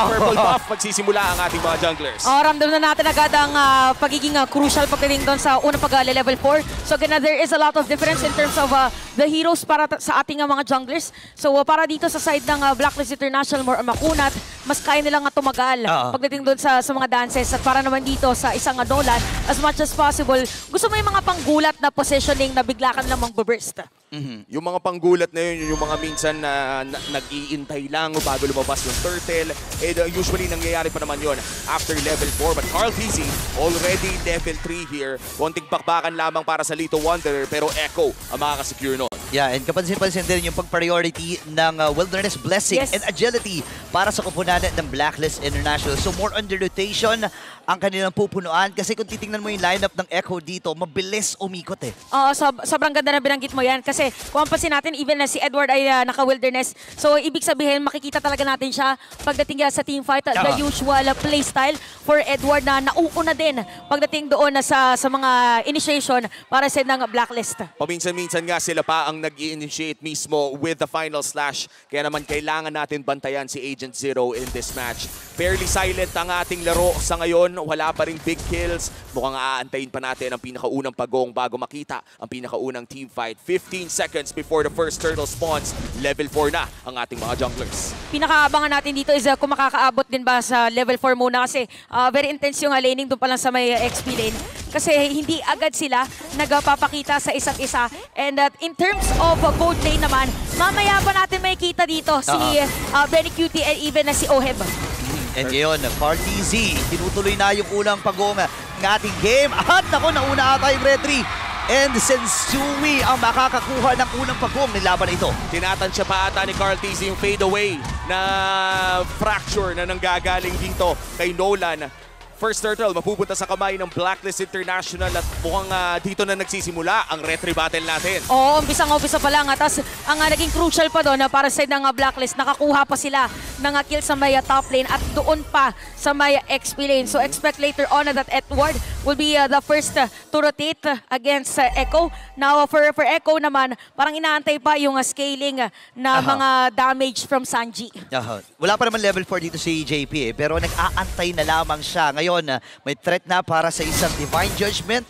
purple buff, magsisimula ang ating mga junglers. Ramdam na natin agad ang pagiging crucial pagdating doon sa unang pag-level 4. So again, there is a lot of difference in terms of the heroes para sa ating mga junglers. So para dito sa side ng Blacklist International, more makunat, mas kaya nilang tumagal pagdating doon sa mga dances. At para naman dito sa isang Nolan, as much as possible, gusto mo yung mga panggulat na positioning na bigla ka namang burst. Yung mga panggulat na yun, yung mga minsan na nag-iintay lang bago lumabas yung turtle. And usually nangyayari pa naman yun after level 4. But Carl TZ already level 3 here. Konting pakbakan lamang para sa Lito Wanderer, pero Echo ang makakasecure nun. Yeah, and kapansin-pansin din yung pag-priority ng Wilderness Blessing and Agility para sa kupunanan ng Blacklist International. So more under rotation ang kanilang pupunuan kasi kung titingnan mo yung lineup ng Echo dito, mabilis umikot eh. Sobrang ganda na binanggit mo yan kasi kung pansin natin, even na si Edward ay naka-Wilderness. So ibig sabihin, makikita talaga natin siya pagdating sa teamfight. The usual playstyle for Edward na nauuna din pagdating doon sa mga initiation para sa ng Blacklist. Paminsan-minsan nga sila pa ang nag-i-initiate mismo with the final slash. Kaya naman kailangan natin bantayan si Agent Zero in this match. Fairly silent ang ating laro sa ngayon. Wala pa ring big kills. Mukhang aantayin pa natin ang pinakaunang pagong bago makita ang pinakaunang teamfight. 15 seconds before the first turtle spawns, level 4 na ang ating mga junglers. Pinakaabangan natin dito is kung makakaabot din ba sa level 4 muna kasi very intense yung laning doon pa lang sa may XP lane. Kasi hindi agad sila nagpapakita sa isa't isa. And in terms of gold lane naman, mamaya pa natin makikita dito si Benny Cutie and even na si Oheb. And ngayon, Carl TZ, tinutuloy na yung unang pagong ng ating game. At naku, nauna ata yung Red 3. And Sensui ang makakakuha ng unang pagong ng laban na ito. Tinatansya pa ata ni Carl TZ yung fade away na fracture na nanggagaling dito kay Nolan. First turtle mapupunta sa kamay ng Blacklist International at mukhang dito na nagsisimula ang retry battle natin. Oo, umpisa pa lang. Tapos ang naging crucial pa doon para sa ng Blacklist, nakakuha pa sila ng kill sa may top lane at doon pa sa may XP lane. So expect later on that Edward will be the first to rotate against Echo. Now for Echo naman, parang inaantay pa yung scaling na mga damage from Sanji. Wala pa naman level 4 dito si JP pero nag-aantay na lamang siya. Ngayon, may threat na para sa isang Divine Judgment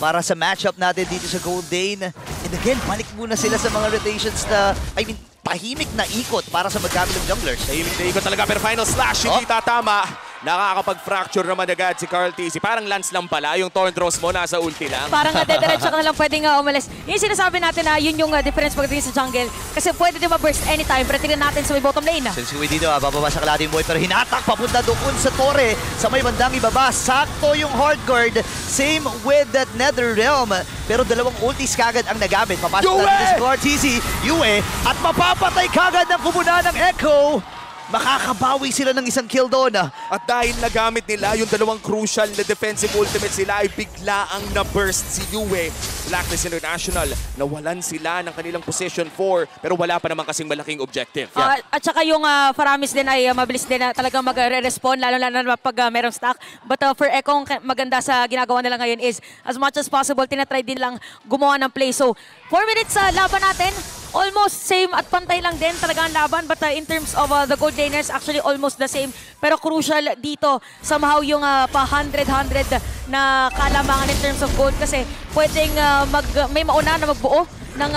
para sa matchup natin dito sa Gold Lane. And again, balik muna sila sa mga rotations na, tahimik na ikot para sa magkamit ng junglers. Tahimik na ikot talaga pero final slash, hindi tatama. Nakakapag-fracture naman agad si Carl TZ. Parang Lance lang pala, yung Tornthros mo nasa ulti lang. Parang dediretso ka na lang pwedeng umalis. Yung sinasabi natin na yun yung difference pagdating sa jungle. Kasi pwede din ma-burst anytime, pero tignan natin sa may bottom lane. Sensui dito, bababa sa kalating boy pero hinatak papunta doon sa torre sa may bandang ibaba. Sakto yung hard guard. Same with that Nether Realm. Pero dalawang ultis kagad ang nagamit. Papasok na dito si Carl TZ, Yue, at mapapatay kagad ng kumuna ng Echo. Makakabawi sila ng isang kill doon. At dahil nagamit nila yung dalawang crucial na defensive ultimate sila ay bigla ang na-burst si Yue. Blacklist International, nawalan sila ng kanilang position 4 pero wala pa naman kasing malaking objective. At saka yung Faramis din ay mabilis din na talagang mag-respawn lalo na pag merong stack. But for Echo, maganda sa ginagawa nila ngayon is as much as possible, tinatry din lang gumawa ng play. So 4 minutes sa laban natin. Almost same at pantay lang din talaga ang laban. But in terms of the gold laners, actually almost the same. Pero crucial dito, somehow yung pa 100-100 na kalamangan in terms of gold. Kasi pwedeng may mauna na magbuo ng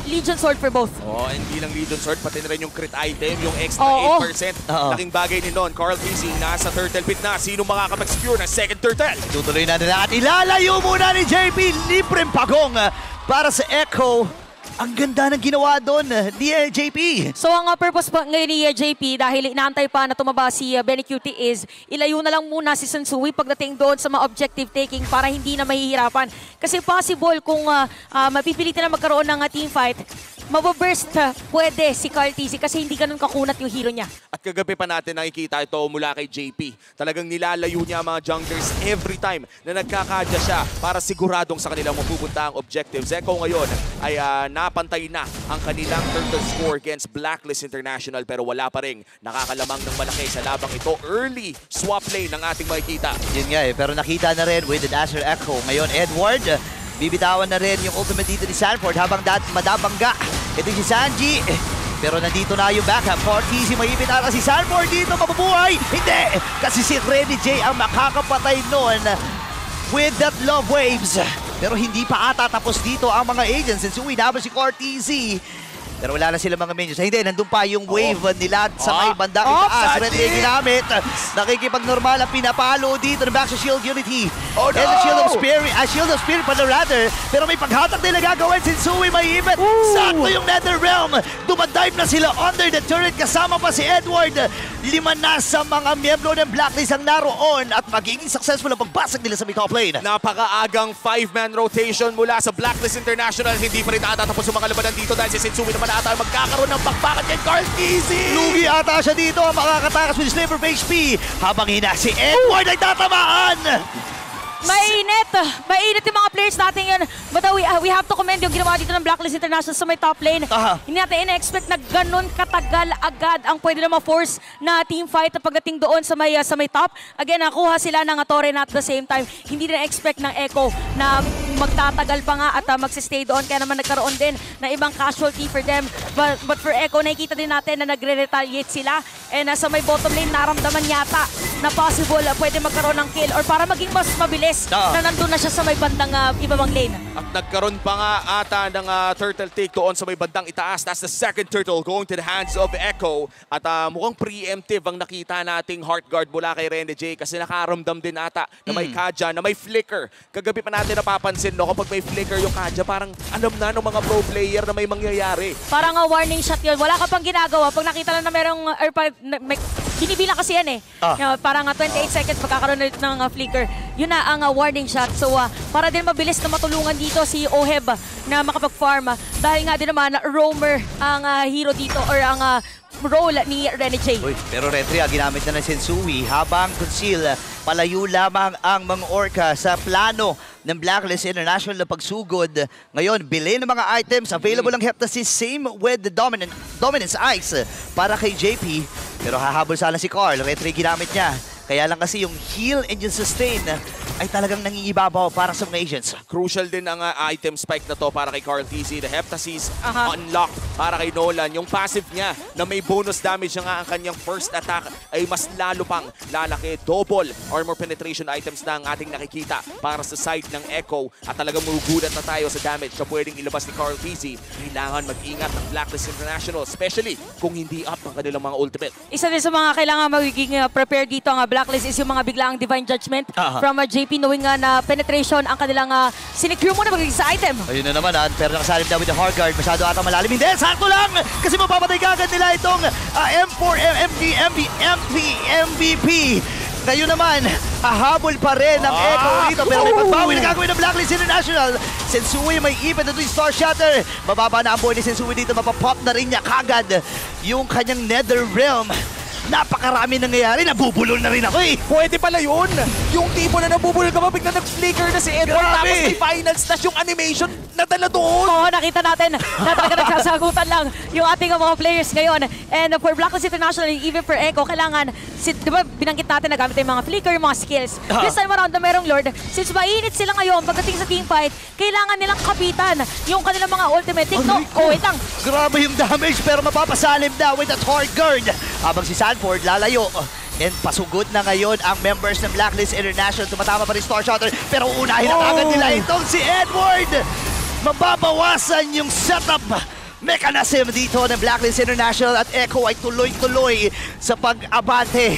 Legion Sword for both. Hindi lang Legion Sword, pati na rin yung crit item, yung extra 8%. Laking bagay ni Lon. Carl TZ nasa turtle pit na. Sino makakapag-secure ng second turtle? Tutuloy na nila at ilalayo muna ni JP. Libreng pagong para sa Echo. Ang ganda ng ginawa doon ni JP. So ang purpose pa ngayon ni JP dahil inaantay pa na tumaba si Benny Cutie is ilayo na lang muna si Sensui pagdating doon sa mga objective taking para hindi na mahihirapan. Kasi possible kung mapipilitan na magkaroon ng teamfight, mababurst pwede si Carl TZ kasi hindi ganun kakunat yung hero niya. At kagabi pa natin nakikita ito mula kay JP. Talagang nilalayo niya mga junglers every time na nagkakadya siya para siguradong sa kanilang mapupunta ang objectives. Echo ngayon ay napantay na ang kanilang turtle score against Blacklist International pero wala pa rin nakakalamang ng malaki sa labang ito. Early swap lane ng ating makikita. Yun nga pero nakita na rin with the Dazzler Echo. Ngayon Edward, bibitawan na rin yung ultimate dito ni Sanford habang madabangga. Ito si Sanji. Pero nandito na yung backup. Cortezy, maipit ata si Sanford dito. Mabubuhay! Hindi! Kasi si Renny J ang makakapatay nun with that love waves. Pero hindi pa ata tapos dito ang mga agents. Since uwi si Cortezy. Pero wala na sila mga minions. Hindi, nandun pa yung wave nila sa may bandang itaas. Red Ray ginamit. Nakikipag-normal ang pinapalo dito ng back sa Shield Unity. And the Shield of Spirit pala rather. Pero may paghatak nila gagawin. Sensui may ibet. Sakto yung Netherrealm. Dumadive na sila under the turret. Kasama pa si Edward. 5 na sa mga miyembro ng Blacklist ang naroon. At magiging successful ang pagbasag nila sa may top lane. Napakaagang 5-man rotation mula sa Blacklist International. Hindi pa rin natatapos yung mga labanan dito dahil si Sensui naman ata magkakaroon ng bakbakan kay Cortezy. Lugi ata siya dito ang makakatakas with Sliver of HP. Habang si Edward ay tatamaan. Mainit! Mainit yung mga players natin yun. But we have to commend yung ginawa dito ng Blacklist International sa may top lane. Hindi natin ina-expect na ganun katagal agad ang pwede na ma-force na team fight pagdating doon sa may top. Again, nakuha sila ng Torre na at the same time. Hindi na expect ng Echo na magtatagal pa nga at magsistay doon. Kaya naman nagkaroon din na ibang casualty for them. But for Echo, nakikita din natin na nagre-retaliate sila. And sa may bottom lane, naramdaman yata na possible pwede magkaroon ng kill or para maging mas mabilis na nandun na siya sa may bandang ibabang lane. At nagkaroon pa nga ata ng turtle take doon sa may bandang itaas. That's the second turtle going to the hands of Echo. At mukhang preemptive ang nakita nating heart guard mula kay Renny J kasi nakaramdam din ata na may Kaja, na may flicker. Kagabi pa natin napapansin, no, kapag may flicker yung Kaja, parang alam na ng mga pro player na may mangyayari. Parang warning shot yun. Wala ka pang ginagawa. Pag nakita na merong binibilang kasi yan eh. Parang 28 seconds pagkakaroon ulit ng flicker. Yun na ang warning shot. So para din mabilis na matulungan dito si Oheb na makapag-farm. Dahil nga din naman roamer ang hero dito or ang role ni Renny J. Pero Retria, ginamit na ng Sensui habang conceal. Palayo lamang ang mga orca sa plano ng Blacklist International na pagsugod. Ngayon, bilhin ng mga items. Available ang Heptasis. Same with the Dominance Ice para kay JP. Pero hahabol sana si Carl. Retria ginamit niya. Kaya lang kasi yung heal and yung sustain ay talagang nangingibabaw para sa mga agents. Crucial din ang item spike na to para kay Cortezy. The Heptasis unlocked para kay Nolan. Yung passive niya na may bonus damage na nga ang kanyang first attack ay mas lalo pang lalaki. Double armor penetration items na ang ating nakikita para sa side ng Echo. At talagang magugulat na tayo sa damage na pwedeng ilabas ni Cortezy. Kailangan mag-ingat ng Blacklist International, especially kung hindi up ang kanilang mga ultimate. Isa din sa mga kailangan magiging prepare dito ang Blacklist is yung mga biglaang divine judgment from JP, knowing na penetration ang kanilang sinecure muna magiging sa item. Ayun na naman, pero nakasalib na with the hard guard. Masyado ata malalim. Hindi, sakto lang! Kasi mapapatay kagad nila itong M4, MVP. Ngayon naman, hahabol pa rin ang Echo dito. Pero may pagbawi na gagawin ng Blacklist International. Sensui may even na ito yung Star Shatter. Mababa na ang boy ni Sensui dito. Mapapop na rin niya kagad yung kanyang Netherrealm. Napakarami nangyayari. Nabubulol na rin ako eh. Pwede pala yun. Yung tipo na nabubulol ka pa, bigla nag-flicker na si Edward. Grabe. Tapos may final slash yung animation na dala doon. Oo, nakita natin na talaga nagsasagutan lang yung ating mga players ngayon. And for Blacklist International, even for Echo, kailangan, di ba binanggit natin na gamit yung mga flicker, yung mga skills. This time around na merong Lord, since mainit sila ngayon pagdating sa teamfight, kailangan nilang kapitan yung kanilang mga ultimate. Wait lang. Grabe yung damage pero mapapasalim na with that hard guard. Habang si Sanford lalayo. And pasugod na ngayon ang members ng Blacklist International. Tumatama pa rin Star Shatter pero unahin na agad nila itong si Edward. Mababawasan yung setup mechanism dito ng Blacklist International at Echo ay tuloy-tuloy sa pag-abante.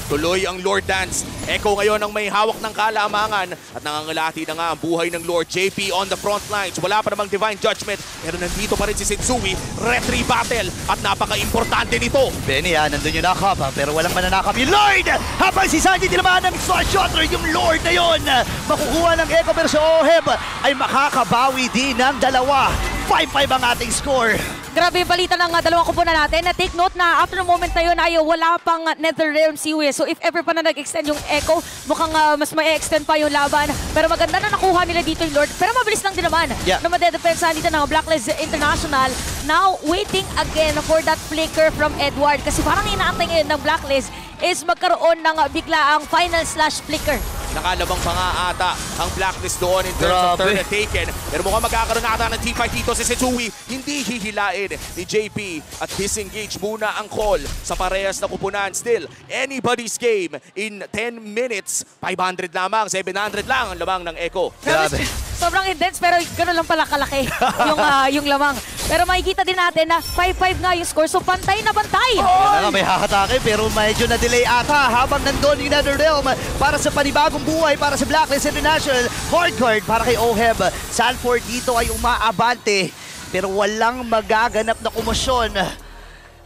Tuloy ang Lord Dance. Echo ngayon ang may hawak ng kalamangan at nangangalati na nga ang buhay ng Lord. JP on the front lines. Wala pa namang Divine Judgment pero nandito pa rin si Sensui. Retry battle at napaka-importante nito. Benny nandun yung nakap pero walang mananakap yung Lord! Habang si Sanji tinamaan ng Star Shatter yung Lord na yun. Makukuha ng Echo pero si Oheb ay makakabawi din ng dalawa. 5-5 ang ating score. Grabe yung balita ng dalawang kupunan natin. Na take note na after the moment na yun ay wala pang Netherrealm Seaway. So if ever pa na nag-extend yung Echo, mukhang mas ma-extend pa yung laban. Pero maganda na nakuha nila dito yung Lord. Pero mabilis lang din naman na madedepensahan dito ng Blacklist International. Now waiting again for that flicker from Edward. Kasi parang inaantay ngayon ng Blacklist is magkaroon ng biglaang final slash flicker Nakalabang pa nga ata ang Blacklist doon in terms of Grabe. turn taken. Pero mukhang magkakaroon na ata ng teamfight dito si Setsui. Hindi hihilain ni JP at disengage muna ang call sa parehas na kupunan. Still, anybody's game in 10 minutes. 500 lamang, 700 lang ang lamang ng Echo. Grabe. Sobrang intense pero gano'n lang pala kalaki yung lamang. Pero makikita din natin na 5-5 nga yung score. So bantay na bantay. Yan na nga, may hakatake pero medyo na-delay ata habang nandun yung NetherRealm para sa panibagong buhay para sa Blacklist International. Hardcard para kay Oheb. Sanford dito ay umaabante pero walang magaganap na komosyon.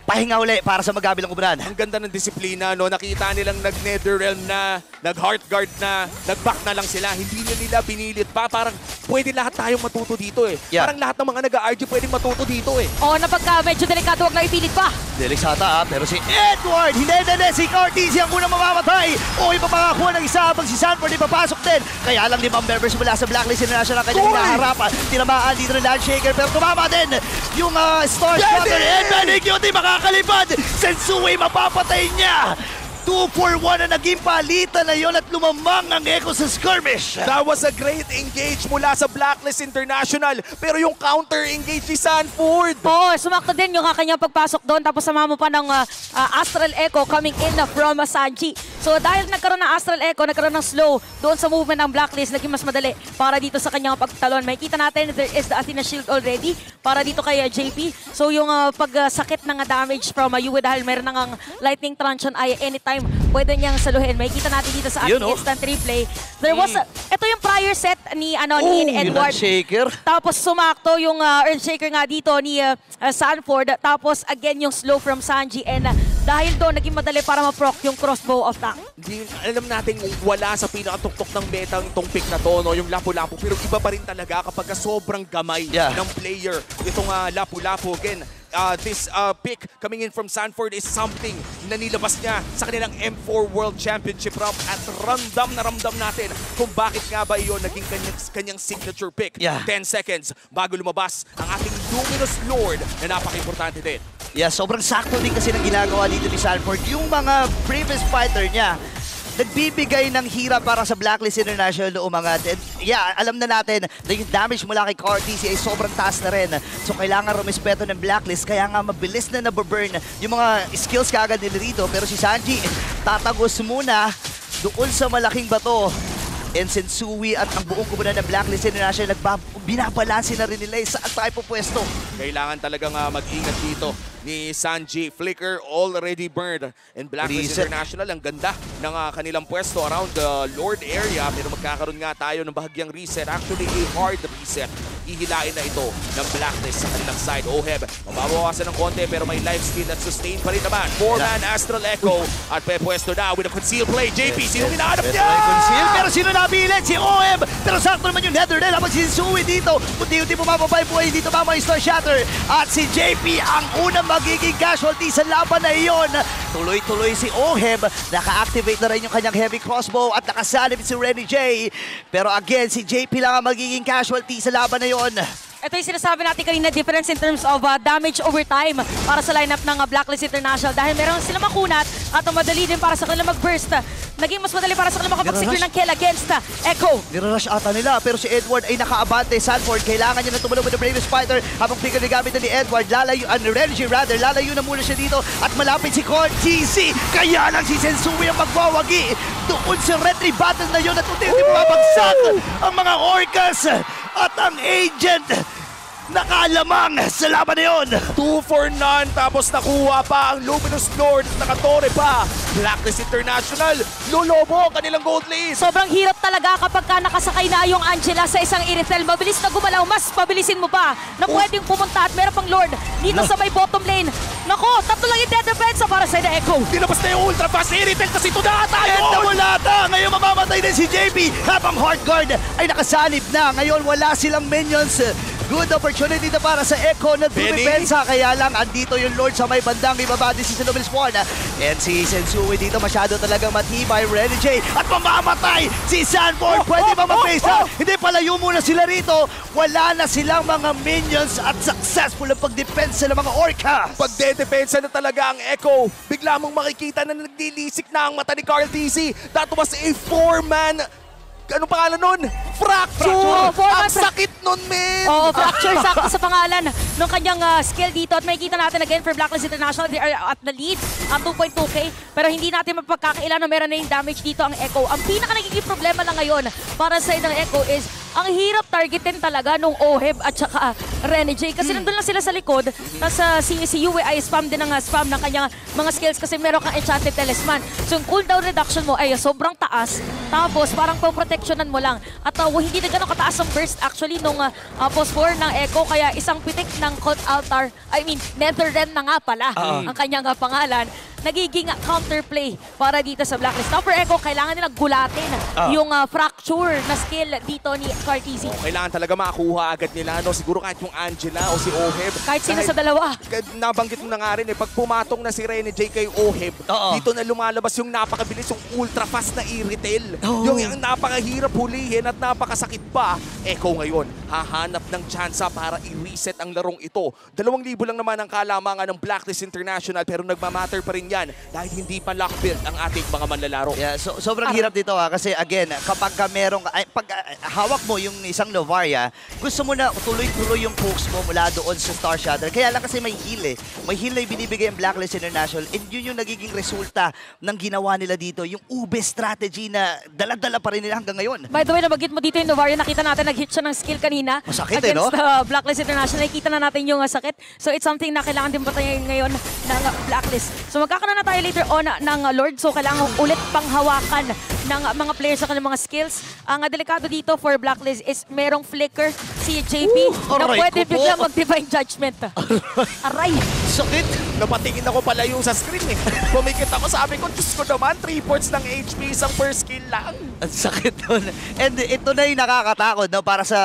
Pahinga uli para sa magabilang kubunan. Ang ganda ng disiplina, no? Nakita nilang nag-Netherrealm na, nag-Heartguard na, nag-back na lang sila. Hindi na nila pinilit pa. Parang pwede lahat tayong matuto dito eh. Yeah. Parang lahat ng mga nag-RG pwedeng matuto dito eh. Oo, na pagka medyo delikado, huwag na ipilit pa. Delisata pero si Edward, hindi, si Cortez ang unang mamamatay. O ipapakakuha ng isa habang si Sanford ipapasok din. Kaya lang 5 members mula sa Blacklist International ang kanyang hinaharapan. Tinamaan dito ng Landshaker pero tumama din yung Star Squadron. And Benigute makakalipad. Sensui mapapatay niya. 2-4-1 na naging palitan na yon at lumamang ang Echo sa skirmish. That was a great engage mula sa Blacklist International. Pero yung counter-engage ni Sanford. Oo, sumakto din yung kanyang pagpasok doon. Tapos sama mo pa ng Astral Echo coming in from Sanji. So dahil nagkaroon ng Astral Echo, nagkaroon ng slow doon sa movement ng Blacklist, naging mas madali para dito sa kanyang pagtalon. Makikita natin, there is the Athena Shield already para dito kay JP. So yung pagsakit ng damage from Yue dahil meron ng Lightning Truncheon ay anytime pwede niyang saluhin. Makikita natin dito sa ating instant replay. There was, ito yung prior set ni Edward. Shaker. Tapos sumakto yung Earthshaker nga dito ni Sanford. Tapos again yung slow from Sanji. And dahil doon, naging madali para ma-proc yung crossbow of tank. Hindi, alam natin wala sa pinakatuktok ng meta itong pick na to, no? Yung Lapu-Lapu. Pero iba pa rin talaga kapag sobrang gamay ng player. Itong Lapu-Lapu again. This pick coming in from Sanford is something na nilabas niya sa kanilang M4 World Championship round at ramdam na ramdam natin kung bakit nga ba iyon naging kanyang signature pick. 10 seconds bago lumabas ang ating Luminous Lord na napaka-importante din. Yeah, sobrang sakto din kasi ng ginagawa dito ni Sanford. Yung mga previous fighter niya, nagbibigay ng hirap para sa Blacklist International noong umangat. And yeah, alam na natin na yung damage mula kay Cortez ay sobrang taas na rin. So kailangan rumispeto ng Blacklist, kaya nga mabilis na nababurn yung mga skills kaagad nila rito. Pero si Sanji, tatagos muna doon sa malaking bato. And Sensui at ang buong kubunan ng Blacklist International, binabalansin na rin nila saan tayo pupwesto. Kailangan talagang mag-ingat dito ni Sanji. Flicker already burned in Blacklist International. Ang ganda ng kanilang pwesto around the Lord area. Pero magkakaroon nga tayo ng bahagyang reset. Actually, a hard reset. Ihilain na ito ng Blacklist sa kanilang side. Oheb, mababawasan ng konti pero may life steal at sustain pa rin naman. 4-man Astral Echo at pepwesto na with a conceal play. JP, sino hinahanap niya? Pero sino napilit? Si Oheb! Pero sakto naman yung NetherRealm habang si Sensui dito. Unti-unti bumababay buhay dito mama yung Star Shatter. At si JP ang unang magiging casualty sa laban na iyon. Tuloy-tuloy si Oheb. Naka-activate na rin yung kanyang heavy crossbow at nakasalib si Renny J. Pero again, si JP lang ang magiging casualty sa laban na iyon. Ito yung sinasabi natin kanina, difference in terms of damage over time para sa lineup ng Blacklist International. Dahil meron sila makunat at madali din para sa kanila mag-burst. Naging mas madali para sa kanila makapag-secure ng kill against Echo. Nirarush ata nila pero si Edward ay nakaabante. Sanford, kailangan niya na tumulong with the bravest fighter habang figure na gamit na ni Edward. Lalayo na muna siya dito at malapit si Cortez. Kaya lang si Sensui ang magwawagi. Doon sa retry battle na yun at unti-unti mabagsak ang mga Orcas at ang Agent. Nakalamang sa laban na yun. 2 for none, tapos nakuha pa ang Luminous Lord, nakatore pa. Blacklist International, lulobo kanilang gold list. Sobrang hirap talaga kapag ka nakasakay na yung Angela sa isang Irithel. Mabilis na gumalaw, mas pabilisin mo pa na pwedeng pumunta at meron pang Lord dito sa may bottom lane. Nako, tatlo lang yung dead defense para sa Echo. Dinabas na yung ultra fast Irithel kasi ito na tayo. And nawala ata. Ngayon mamamatay din si JP habang Heartguard ay nakasalib na. Ngayon wala silang minions Good opportunity na para sa Echo na Benny. dumipensa. Kaya lang, andito yung Lord sa may bandang ibaba din si Sinubel Spawn. And si Sensui dito masyado talagang matibay. Renny J. At mamamatay si Sanford. Pwede ba mag-face up? Hindi, palayo muna sila rito. Wala na silang mga minions at successful ang pagdepensa ng mga Orcas. Pagdedepensa na talaga ang Echo. Bigla mong makikita na nagdilisik na ang mata ni Carl TC. That was a 4-man... Ano pangalan nun? Fracture! Oh, Ang sakit nun, men! Oo, Fracture, sakto sa pangalan ng kanyang skill dito. At makikita natin again for Blacklist International, they are at the lead, 2.2k. Pero hindi natin mapagkakailan na meron na yung damage dito ang Echo. Ang pinaka nagiging problema lang ngayon para sa ng Echo is ang hirap targetin talaga nung Oheb at saka Renny J. Kasi nandun lang sila sa likod. Tapos si Yue ay spam din ng spam ng kanyang mga skills kasi meron kang Enchanted Talisman. So yung cooldown reduction mo ay sobrang taas. Tapos parang pang-protectionan mo lang. At hindi na gano'ng kataas ang burst actually nung post-4 ng Echo. Kaya isang pitik ng Cult Altar, Netherrealm na nga pala ang kanyang pangalan. Nagiging counterplay para dito sa Blacklist. Now for Echo, kailangan nilang gulatin yung fracture na skill dito ni Carteezy. Kailangan talaga makakuha agad nila. No? Siguro kahit yung Angela o si Oheb. Kahit sino sa dalawa. Nabanggit mo na nga rin pag pumatong na si Renny J kay Oheb, dito na lumalabas yung napakabilis, yung ultra-fast na Irritel. Yung napakahirap hulihin at napakasakit pa. Echo ngayon, hahanap ng tsansa para i-reset ang larong ito. 2,000 lang naman ang kalamangan ng Blacklist International pero nagmamatter pa rin yan dahil hindi pa lock build ang ating mga manlalaro. Yeah, so sobrang hirap dito kasi again, kapag pag hawak mo yung isang Novaria, gusto mo na tuloy-tuloy yung pokes mo mula doon sa Star Shatter. Kaya lang kasi may heal May heal na ibinibigay ang Blacklist International and yun yung nagiging resulta ng ginawa nila dito. Yung ube strategy na dala-dala pa rin nila hanggang ngayon. By the way, nabagit mo dito yung Novaria. Nakita natin, nag-hit siya ng skill kanina. Masakit against no? Blacklist International. Nakita na natin yung sakit. So it's something na kailangan din batayin ngayon ng Blacklist. So magkakaroon na tayo later on ng Lord. So kailangan ulit panghawakan ng mga players sa kanilang mga skills. Ang delikado dito for Blacklist is merong flicker si JP na pwede bigla mag-divine judgment. Aray! Sakit! Napatingin ako palayo sa screen Pumikit ako, sabi ko, Diyos ko naman, 3 points ng HP, isang per skill lang. Ang sakit doon. And ito na yung nakakatakot para sa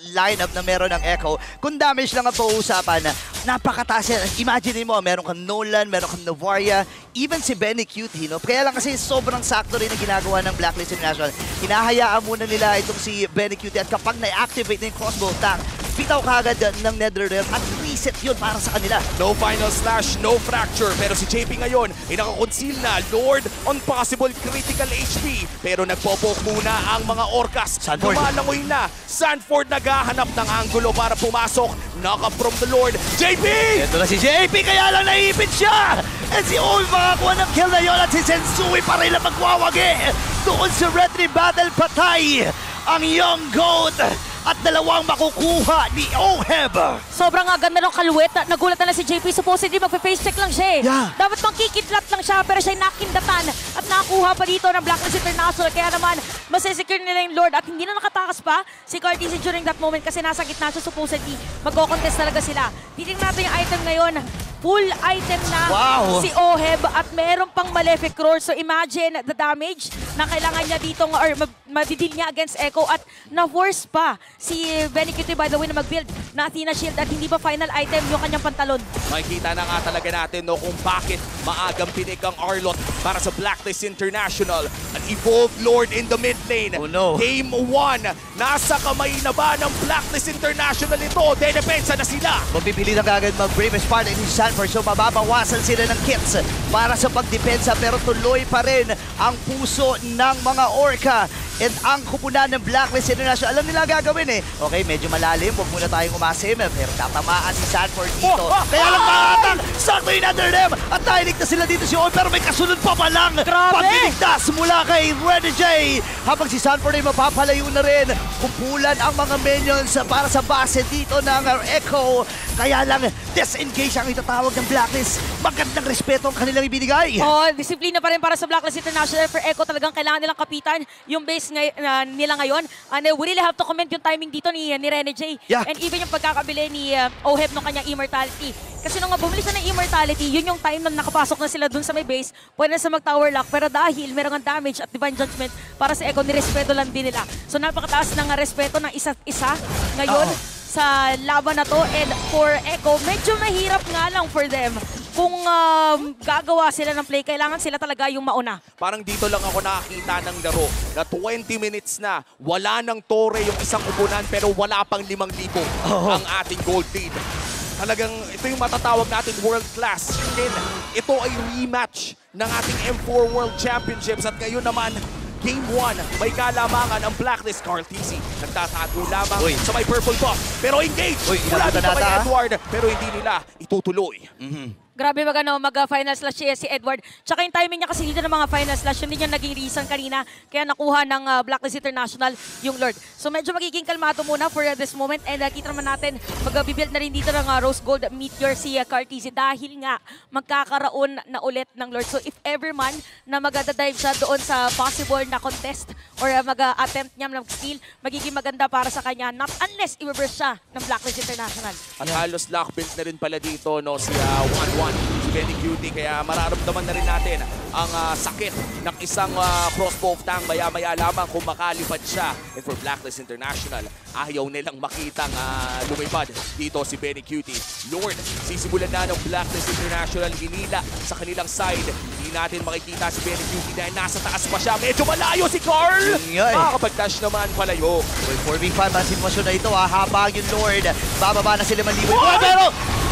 lineup na meron ng Echo. Kung damage lang ang pauusapan, napakataas yan. Imagine mo, meron kang Nolan, meron kang Novaria, even si Benny Cutie, no? Kaya lang kasi sobrang sakto rin ang ginagawa ng Blacklist International. Hinahayaan muna nila itong si Benny Cutie at kapag na-activate na yung crossbow tank, bitaw kagad ng Netherrealm at reset yun para sa kanila. No final slash, no fracture. Pero si JP ngayon ay nakakonceal na. Lord on possible critical HP. Pero nagpo-poke muna ang mga Orcas. Sanford. Lumalangoy na. Sanford naghahanap ng angulo para pumasok. Knock up from the Lord. JP! Ito na si JP, kaya lang naipit siya! And si Ovi makakuha ng kill na yun at si Sensui pa rin lang magwawagi. Doon si Retri Battle patay ang Young Goat at dalawang makukuha ni Oheb. Sobrang ganda ng kalwet. Nagulat na si JP. Supposedly magpe-face check lang siya Yeah. Dapat mangkikidlat lang siya pero siya nakindatan at nakuha pa dito ng Blacklist International. Kaya naman, masisecure nila yung Lord at hindi na nakatakas pa si Carteezy during that moment kasi nasa gitna siya supposedly. Magko-contest talaga sila. Titingnan natin yung item ngayon. Full item na si Oheb at meron pang Malefic Roar. So imagine the damage na kailangan niya dito or madidil niya against Echo at na-force pa si Benny Cutie by the way na mag-build na Athena Shield at hindi pa final item yung kanyang pantalon. Makikita na nga talaga natin kung bakit maagang pinig ang Arlot para sa Blacklist International. An evolved Lord in the mid lane. Oh no. Game 1. Nasa kamay na ba ng Blacklist International ito? Dedepensa na sila. Magpipili na kagad mag-Brave Spark ni Sanford so mababawasan sila ng kits para sa pagdepensa pero tuloy pa rin ang puso ng mga Orca. And ang kupunan ng Blacklist International, alam nila gagawin Okay, medyo malalim, huwag muna tayong umasim pero tatamaan si Sanford dito. Kaya lang maatang, sakto yung Netherrealm at nailigtas sila dito si Ovi pero may kasunod pa palang pagliligtas mula kay Renny J. Habang si Sanford ay mapapalayo na rin, kumpulan ang mga minions para sa base dito ng Echo. Kaya lang, disengage ang itatawag ng Blacklist. Magandang respeto ang kanilang ibinigay. Disiplina pa rin para sa Blacklist International. For Echo talagang kailangan nilang kapitan yung base nila ngayon. And we really have to comment yung timing dito ni Renny J. Yeah. And even yung pagkakabili ni Oheb ng kanyang Immortality. Kasi nung bumili siya ng Immortality, yun yung time na nakapasok na sila dun sa may base, pwede na sa mag-tower lock. Pero dahil merong damage at Divine Judgment para sa Echo, nirespeto lang din nila. So napakataas ng respeto ng isa't isa ngayon sa laban na to. And for Echo, medyo mahirap nga lang for them. Kung gagawa sila ng play, kailangan sila talaga yung mauna. Parang dito lang ako nakakita ng laro na 20 minutes na, wala ng tore yung isang upunan pero wala pang 5,000 ang ating gold lead. Talagang ito yung matatawag natin world class. Then, ito ay rematch ng ating M4 World Championships at ngayon naman, Game 1, may kalamangan ang Blacklist. Carl TC nagtatago lamang sa may purple buff. Pero engage! Mula dito kay Edward, pero hindi nila itutuloy. Grabe mag-final slash si Edward. Tsaka yung timing niya kasi dito ng mga final slash, hindi niya naging reason kanina. Kaya nakuha ng Blacklist International yung Lord. So medyo magiging kalmado muna for this moment. And kita naman natin, mag-build na rin dito ng Rose Gold Meteor si Cartesi dahil nga magkakaroon na ulit ng Lord. So if ever man na mag-dive siya doon sa possible na contest or mag-attempt niya mag-steal, magiging maganda para sa kanya. Not unless i-reverse siya ng Blacklist International. At halos lock build na rin pala dito, no, si 1-1. Si Benny Cutie, kaya mararamdaman na rin natin ang sakit ng isang crossbow of tank maya-maya lamang kung makalipad siya. And for Blacklist International, ayaw nilang makitang lumipad dito si Benny Cutie. Lord, sisimulan na ng Blacklist International, hinila sa kanilang side. Hindi natin makikita si Benny Cutie dahil nasa taas pa siya. Medyo malayo si Carl! Makakapag-dash naman palayo. 4v5 ang sitwasyon na ito, habang yung Lord, bababa na sila 5,000. Pero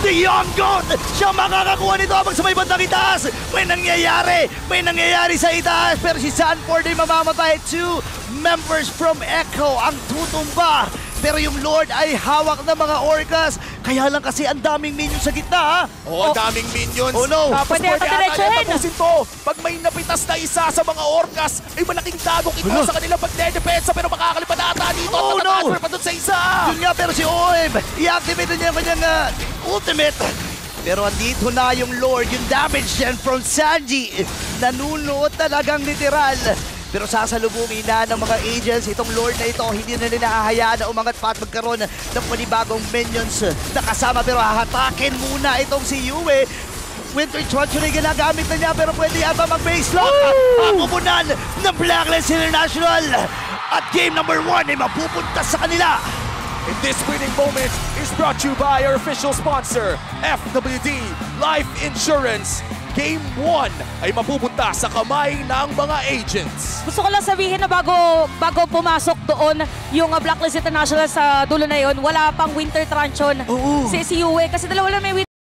the Young Goat, siya makakakuha nito habang sa may bandang itaas. May nangyayari sa itaas, pero si Sanford ay mamamatay. 2 members from Echo ang tutumba. Pero yung Lord ay hawak ng mga Orcas. Kaya lang kasi ang daming minions sa gitna. Ang daming minions. Oh no. Tapos Pwede pwede ata diretsuhin. yan tapusin to. Pag may napitas na isa sa mga Orcas, ay malaking dagok ito sa kanilang pagdedepensa. Pero makakalipad ata dito. Oh, no. Transfer pa dun sa isa. Yun nga, pero si OM, i-activate niya yung kanyang ultimate. Pero andito na yung Lord, yung damage yan from Sanji. Nanunuot talagang literal. Pero sasalubungin na ng mga agents itong Lord na ito. Hindi na nila hahayaan na umangat pa at magkaroon ng panibagong minions na kasama. Pero hahatakin muna itong si Yue. Winter Treachery ginagamit na niya pero pwede yata mag-base lock. Ang upunan ng Blacklist International. At game number 1 ay mapupunta sa kanila. And this winning moment is brought to you by our official sponsor, FWD Life Insurance. Game 1 ay mapupunta sa kamay ng mga agents. Gusto ko lang sabihin na bago pumasok doon yung Blacklist International sa dulo na yon, wala pang Winter Truncheon si Yue kasi dalawa lang may